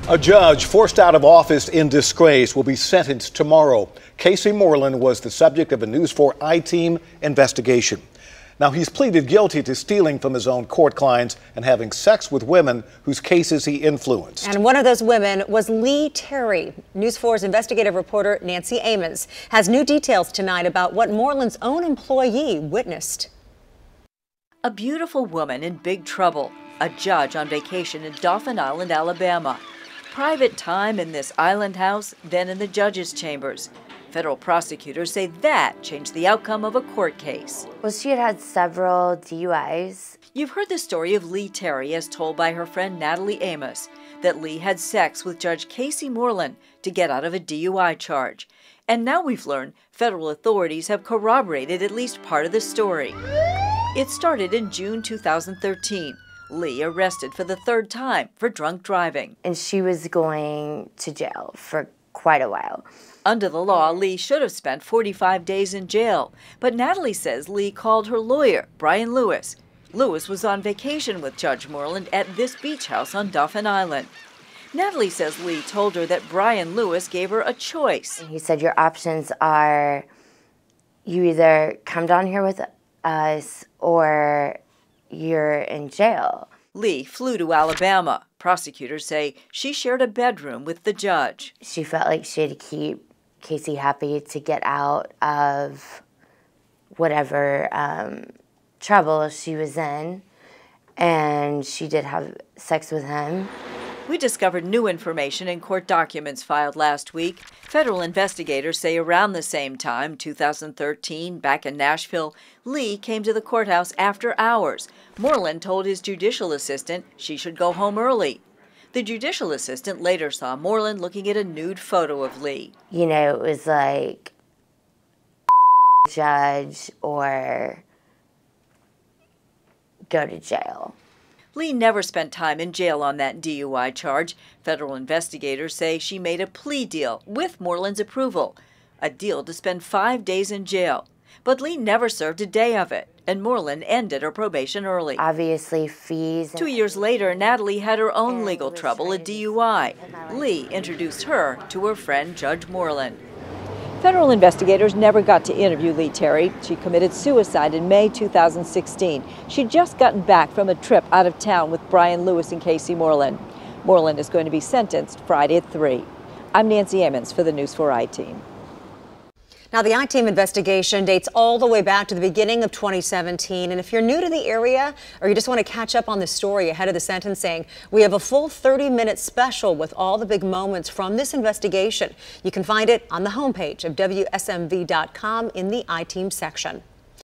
A judge forced out of office in disgrace will be sentenced tomorrow. Casey Moreland was the subject of a News 4 I-Team investigation. Now, he's pleaded guilty to stealing from his own court clients and having sex with women whose cases he influenced. And one of those women was Lee Terry. News 4's investigative reporter Nancy Amons has new details tonight about what Moreland's own employee witnessed. A beautiful woman in big trouble. A judge on vacation in Dauphin Island, Alabama. Private time in this island house, then in the judge's chambers. Federal prosecutors say that changed the outcome of a court case. Well, she had several DUIs. You've heard the story of Lee Terry as told by her friend Natalie Amos, that Lee had sex with Judge Casey Moreland to get out of a DUI charge. And now we've learned federal authorities have corroborated at least part of the story. It started in June 2013. Lee arrested for the third time for drunk driving. And she was going to jail for quite a while. Under the law, Lee should have spent 45 days in jail. But Natalie says Lee called her lawyer, Brian Lewis. Lewis was on vacation with Judge Moreland at this beach house on Dauphin Island. Natalie says Lee told her that Brian Lewis gave her a choice. He said, your options are you either come down here with us or you're in jail. Lee flew to Alabama. Prosecutors say she shared a bedroom with the judge. She felt like she had to keep Casey happy to get out of whatever trouble she was in, and she did have sex with him. We discovered new information in court documents filed last week. Federal investigators say around the same time, 2013, back in Nashville, Lee came to the courthouse after hours. Moreland told his judicial assistant she should go home early. The judicial assistant later saw Moreland looking at a nude photo of Lee. You know, it was like judge or go to jail. Lee never spent time in jail on that DUI charge. Federal investigators say she made a plea deal with Moreland's approval, a deal to spend 5 days in jail. But Lee never served a day of it, and Moreland ended her probation early. Obviously, fees. 2 years later, Natalie had her own legal trouble, a DUI. Lee introduced her to her friend Judge Moreland. Federal investigators never got to interview Lee Terry. She committed suicide in May 2016. She'd just gotten back from a trip out of town with Brian Lewis and Casey Moreland. Moreland is going to be sentenced Friday at 3. I'm Nancy Amons for the News 4 I-Team. Now, the I-Team investigation dates all the way back to the beginning of 2017. And if you're new to the area or you just want to catch up on the story ahead of the sentencing, we have a full 30-minute special with all the big moments from this investigation. You can find it on the homepage of WSMV.com in the I-Team section.